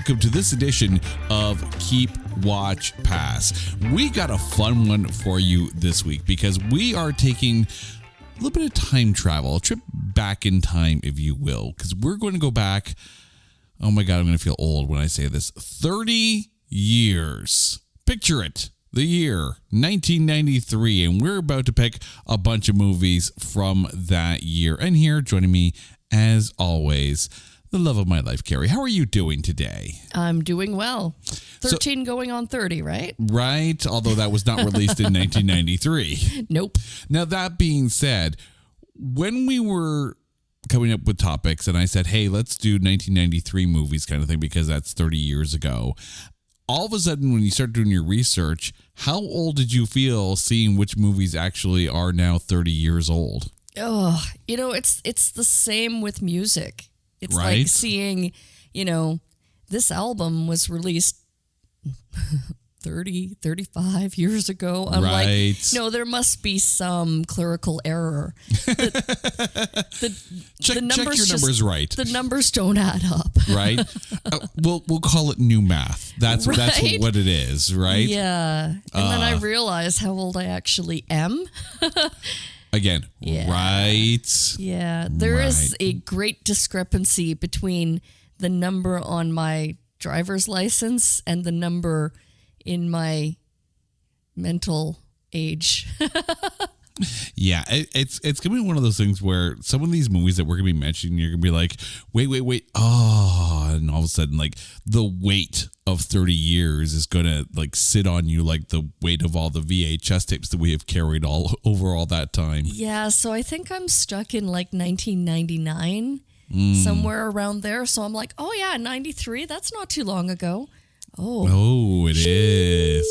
welcome to this edition of Keep Watch Pass. We got a fun one for you this week because we are taking a little bit of time travel, a trip back in time, if you will, because we're going to go back. Oh my God, I'm going to feel old when I say this. 30 years. Picture it. The year 1993, and we're about to pick a bunch of movies from that year. And here, joining me, as always, the love of my life, Carrie. How are you doing today? I'm doing well. 13 going on 30, right? Right, although that was not released in 1993. Nope. Now, that being said, when we were coming up with topics, and I said, hey, let's do 1993 movies kind of thing, because that's 30 years ago. All of a sudden, when you start doing your research, how old did you feel seeing which movies actually are now 30 years old? Oh, it's the same with music. It's right? like seeing, this album was released 30, 35 years ago. I'm right. like, no, there must be some clerical error. Check your numbers right. The numbers don't add up. Right? We'll call it new math. That's what it is, right? Yeah. And then I realize how old I actually am. Again, yeah. Right? Yeah. There is a great discrepancy between the number on my driver's license and the number in my mental age. Yeah, it's going to be one of those things where some of these movies that we're going to be mentioning, you're going to be like, wait. Oh, and all of a sudden, like, the weight of 30 years is going to, like, sit on you like the weight of all the VHS tapes that we have carried all over all that time. Yeah, so I think I'm stuck in, like, 1999, somewhere around there. So I'm like, oh, yeah, 93, that's not too long ago. Oh, it is.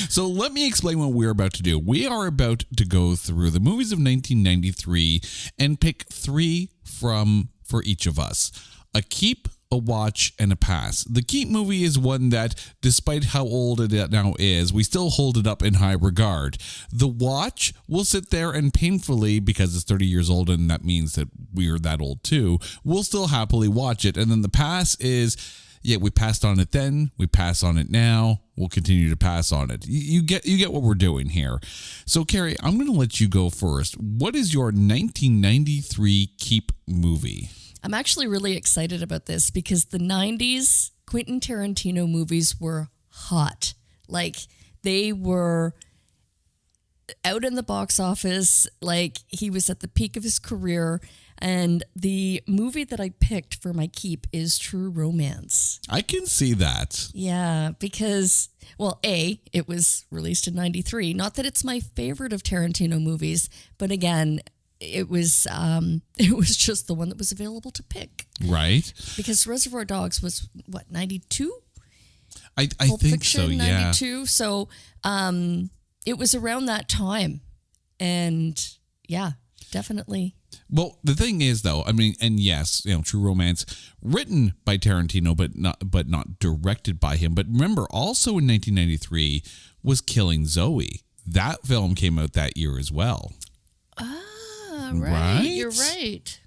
So let me explain what we're about to do. We are about to go through the movies of 1993 and pick three for each of us. A keep, a watch, and a pass. The keep movie is one that, despite how old it now is, we still hold it up in high regard. The watch will sit there and painfully, because it's 30 years old and that means that we're that old too, we'll still happily watch it. And then the pass is, yeah, we passed on it then, we pass on it now, we'll continue to pass on it. You get what we're doing here. So, Carrie, I'm going to let you go first. What is your 1993 keep movie? I'm actually really excited about this because the 90s Quentin Tarantino movies were hot. Like, they were out in the box office, like he was at the peak of his career. And the movie that I picked for my keep is True Romance. I can see that. Yeah, because, well, it was released in 93. Not that it's my favorite of Tarantino movies, but again, it was just the one that was available to pick. Right. Because Reservoir Dogs was, 92? I Pulp think Fiction, so, yeah. 92. So it was around that time. And yeah, definitely. Well, the thing is, though, I mean, and yes, True Romance, written by Tarantino, but not directed by him. But remember, also in 1993 was Killing Zoe. That film came out that year as well. Ah, right. You're right.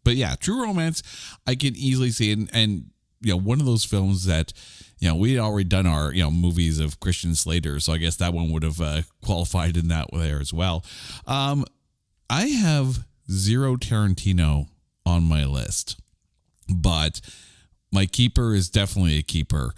But yeah, True Romance, I can easily see, and one of those films that, we'd already done our, movies of Christian Slater, so I guess that one would have qualified in that there as well. I have zero Tarantino on my list, but my keeper is definitely a keeper.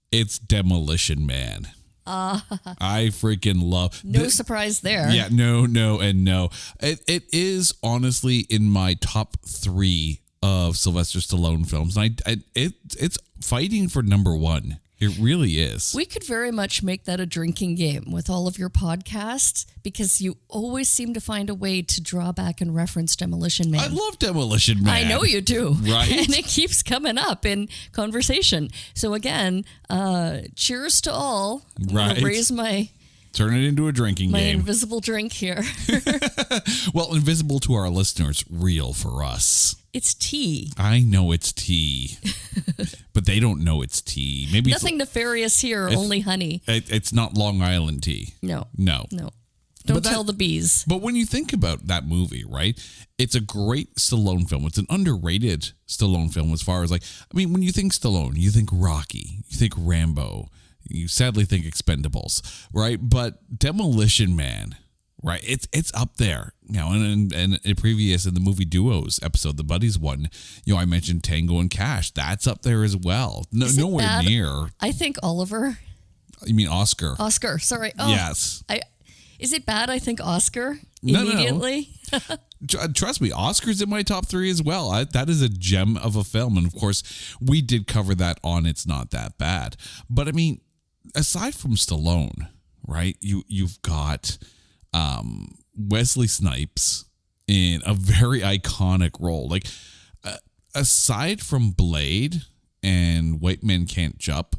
It's Demolition Man. I freaking love. No surprise there. Yeah, no, and no. It is honestly in my top 3 of Sylvester Stallone films. And it's fighting for number 1. It really is. We could very much make that a drinking game with all of your podcasts because you always seem to find a way to draw back and reference Demolition Man. I love Demolition Man. I know you do. Right? And it keeps coming up in conversation. So again, cheers to all. Right. Raise my... Turn it into a drinking My game. invisible drink here. Well, invisible to our listeners, real for us. It's tea. I know it's tea, but they don't know it's tea. Maybe nothing nefarious here, only honey. It's not Long Island tea. No. Don't tell the bees. But when you think about that movie, right? It's a great Stallone film. It's an underrated Stallone film as far as when you think Stallone, you think Rocky, you think Rambo, you sadly think Expendables, right? But Demolition Man, right? It's up there, and in the movie Duos episode, the Buddies one, I mentioned Tango and Cash. That's up there as well. Nowhere near. I think Oliver. You mean Oscar? Oscar, sorry. Oh, yes. Is it bad I think Oscar No. immediately? Trust me, Oscar's in my top 3 as well. That is a gem of a film. And of course, we did cover that on It's Not That Bad. But aside from Stallone, right, you've got Wesley Snipes in a very iconic role. Aside from Blade and White Men Can't Jump,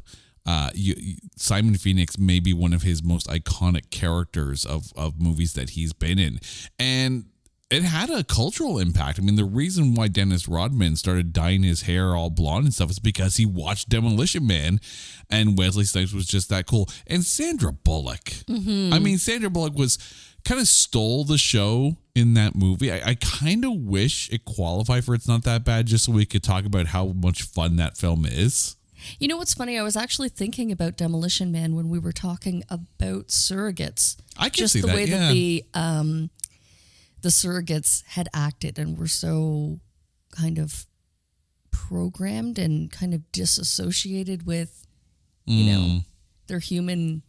Simon Phoenix may be one of his most iconic characters of movies that he's been in. And it had a cultural impact. The reason why Dennis Rodman started dyeing his hair all blonde and stuff is because he watched Demolition Man, and Wesley Snipes was just that cool. And Sandra Bullock. Mm-hmm. Sandra Bullock kind of stole the show in that movie. I kind of wish it qualified for It's Not That Bad, just so we could talk about how much fun that film is. You know what's funny? I was actually thinking about Demolition Man when we were talking about surrogates. I can see that, yeah. Just the way that the surrogates had acted and were so kind of programmed and kind of disassociated with, their human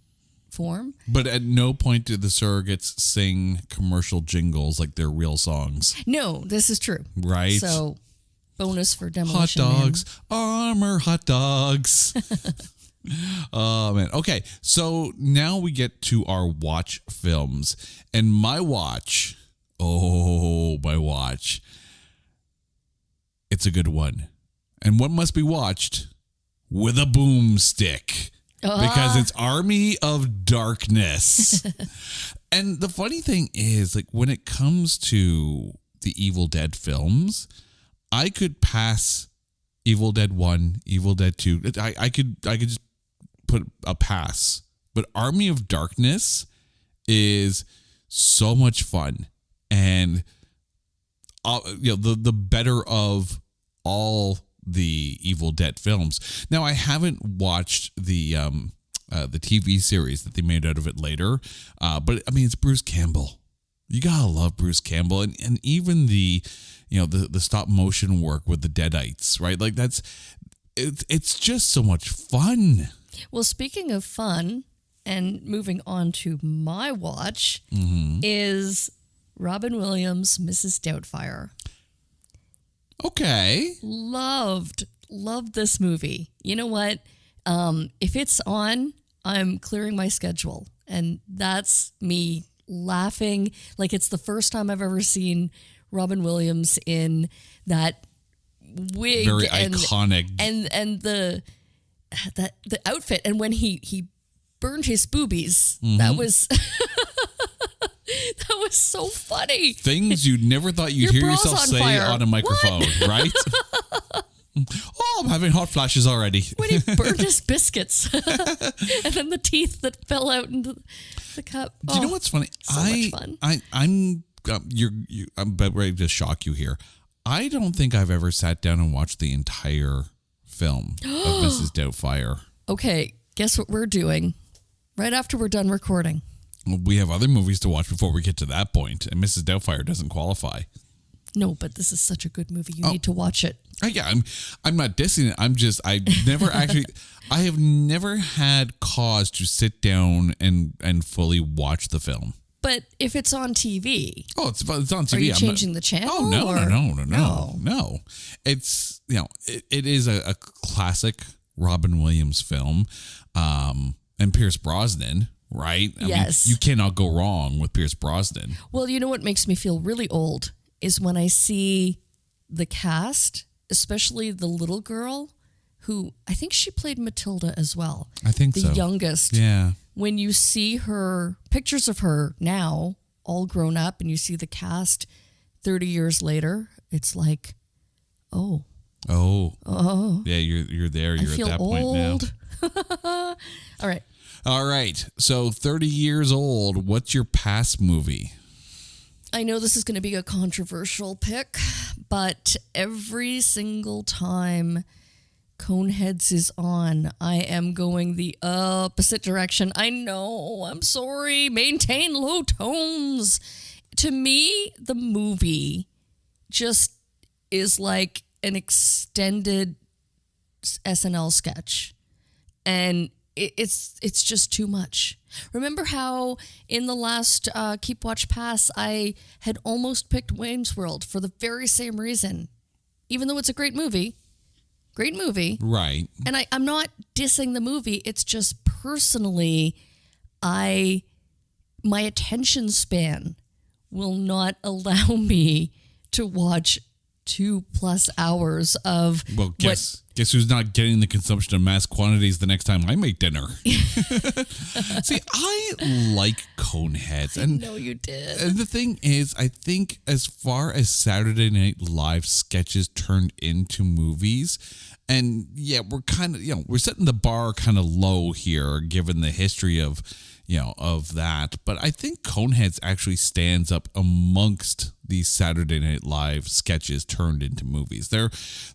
form. But at no point did the surrogates sing commercial jingles like they're real songs. No, this is true. Right. So bonus for Demolition Man. Hot dogs, Armor hot dogs. Oh, man. Okay, so now we get to our watch films. And my watch, it's a good one. And one must be watched with a boomstick. Because it's Army of Darkness. And the funny thing is, when it comes to the Evil Dead films, I could pass Evil Dead 1, Evil Dead 2. I could just put a pass. But Army of Darkness is so much fun. And the better of all the Evil Dead films. Now, I haven't watched the TV series that they made out of it later, but it's Bruce Campbell. You gotta love Bruce Campbell, and even the stop motion work with the Deadites, right? It's just so much fun. Well, speaking of fun, and moving on to my watch, is Robin Williams' Mrs. Doubtfire. Okay. Loved this movie. You know what? If it's on, I'm clearing my schedule. And that's me laughing like it's the first time I've ever seen Robin Williams in that wig. Very iconic. And the outfit. And when he burned his boobies, that was... That was so funny. Things you never thought you'd hear yourself say fire. On a microphone, right? Oh, I'm having hot flashes already. When he burned his biscuits. And then the teeth that fell out into the cup. Do you know what's funny? So much fun. I'm about ready to shock you here. I don't think I've ever sat down and watched the entire film of Mrs. Doubtfire. Okay, guess what we're doing right after we're done recording? We have other movies to watch before we get to that point, and Mrs. Doubtfire doesn't qualify. No, but this is such a good movie. You need to watch it. Yeah, I'm not dissing it. I have never had cause to sit down and fully watch the film. But if it's on TV. Oh, it's on TV. Are you changing the channel? Oh, no. It's, it is a classic Robin Williams film, and Pierce Brosnan. Right? Yes. You cannot go wrong with Pierce Brosnan. Well, you know what makes me feel really old is when I see the cast, especially the little girl who I think she played Matilda as well. I think so. The youngest. Yeah. When you see her, pictures of her now, all grown up, and you see the cast 30 years later, it's like, oh. Yeah, you're there. You're at that point now. All right. All right. So 30 years old. What's your past movie? I know this is going to be a controversial pick, but every single time Coneheads is on, I am going the opposite direction. I know. I'm sorry. Maintain low tones. To me, the movie just is like an extended SNL sketch. And it's just too much. Remember how in the last Keep Watch Pass, I had almost picked Wayne's World for the very same reason. Even though it's a great movie. Right. And I'm not dissing the movie. It's just personally, my attention span will not allow me to watch 2+ hours of guess who's not getting the consumption of mass quantities the next time I make dinner? See, I like Coneheads. And I know you did. And the thing is, I think as far as Saturday Night Live sketches turned into movies, and yeah, we're kind of, we're setting the bar kind of low here, given the history of that. But I think Coneheads actually stands up amongst these Saturday Night Live sketches turned into movies.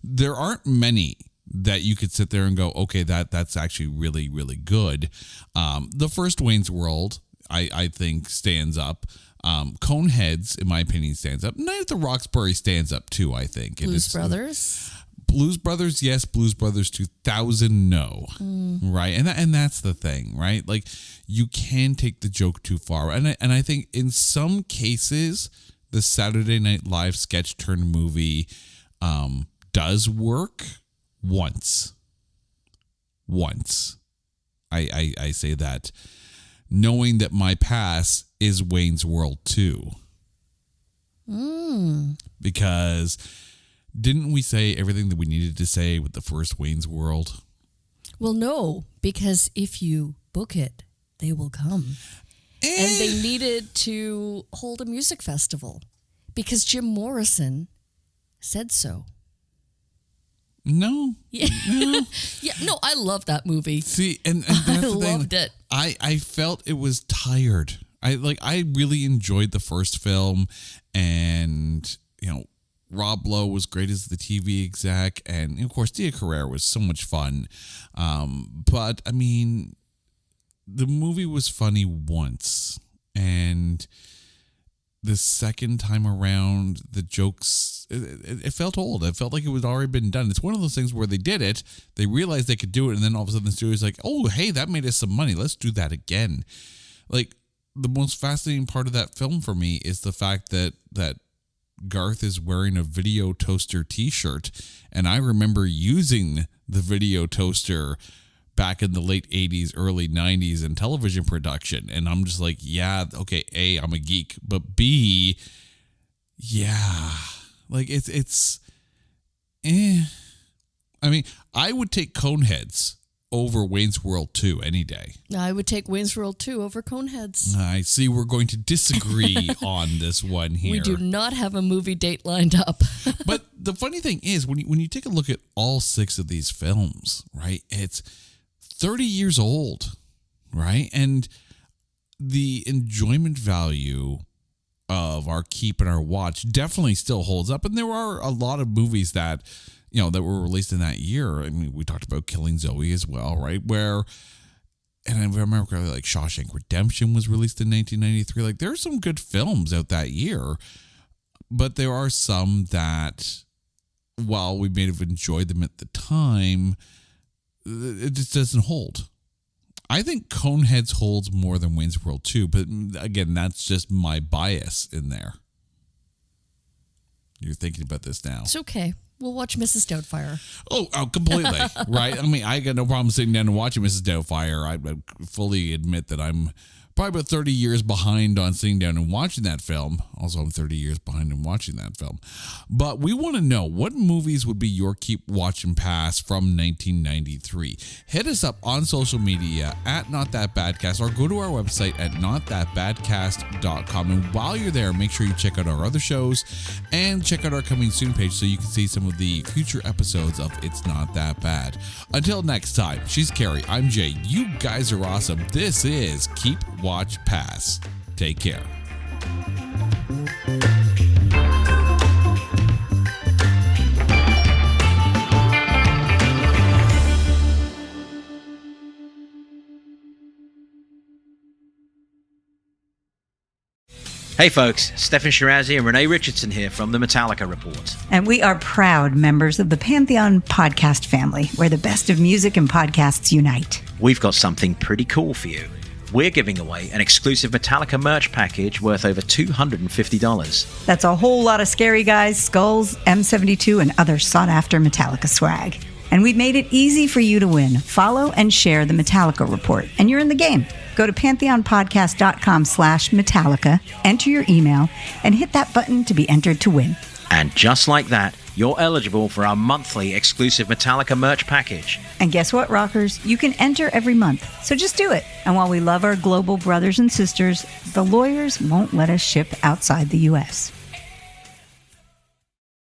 There aren't many that you could sit there and go, okay, that's actually really, really good. The first Wayne's World, I think, stands up. Coneheads, in my opinion, stands up. Night at the Roxbury stands up too, I think. Blues Brothers? Blues Brothers, yes. Blues Brothers 2000, no. Right? And that's the thing, right? Like, you can take the joke too far. And I think in some cases, the Saturday Night Live sketch turned movie does work once. I say that knowing that my pass is Wayne's World 2. Because didn't we say everything that we needed to say with the first Wayne's World? Well, no, because if you book it, they will come. And they needed to hold a music festival because Jim Morrison said so. No. Yeah. No. Yeah. No, I love that movie. See, and that's I the thing. loved it. I felt it was tired. I really enjoyed the first film, and Rob Lowe was great as the TV exec, and of course Tia Carrere was so much fun. But I mean, the movie was funny once, and the second time around, the jokes, it felt old. It felt like it had already been done. It's one of those things where they did it, they realized they could do it, and then all of a sudden the studio's like, oh, hey, that made us some money. Let's do that again. Like, the most fascinating part of that film for me is the fact that Garth is wearing a video toaster t-shirt, and I remember using the video toaster back in the late 80s, early 90s in television production. And I'm just like, yeah, okay, A, I'm a geek, but B, yeah, like it's I mean, I would take Coneheads over Wayne's World 2 any day. I would take Wayne's World 2 over Coneheads. I see we're going to disagree on this one here. We do not have a movie date lined up. But the funny thing is, when you take a look at all 6 of these films, right, it's 30 years old, right? And the enjoyment value of our keep and our watch definitely still holds up. And there are a lot of movies that that were released in that year. I mean, we talked about Killing Zoe as well, right? Where, and I remember correctly, like Shawshank Redemption was released in 1993. Like, there are some good films out that year, but there are some that, while we may have enjoyed them at the time, it just doesn't hold. I think Coneheads holds more than Wayne's World 2, but again, that's just my bias in there. You're thinking about this now. It's okay. We'll watch Mrs. Doubtfire. Oh, completely. Right? I mean, I got no problem sitting down and watching Mrs. Doubtfire. I fully admit that I'm probably about 30 years behind on sitting down and watching that film. Also, I'm 30 years behind in watching that film. But we want to know, what movies would be your keep, watch, and pass from 1993? Hit us up on social media at NotThatBadcast, or go to our website at NotThatBadcast.com. And while you're there, make sure you check out our other shows and check out our coming soon page so you can see some of the future episodes of It's Not That Bad. Until next time, she's Carrie, I'm Jay. You guys are awesome. This is Keep, Watch, Pass. Take care. Hey folks, Stefan Shirazi and Renee Richardson here from the Metallica Report. And we are proud members of the Pantheon podcast family, where the best of music and podcasts unite. We've got something pretty cool for you. We're giving away an exclusive Metallica merch package worth over $250. That's a whole lot of Scary Guys, skulls, M72, and other sought-after Metallica swag. And we've made it easy for you to win. Follow and share the Metallica Report, and you're in the game. Go to pantheonpodcast.com/Metallica, enter your email, and hit that button to be entered to win. And just like that, you're eligible for our monthly exclusive Metallica merch package. And guess what, rockers? You can enter every month, so just do it. And while we love our global brothers and sisters, the lawyers won't let us ship outside the U.S.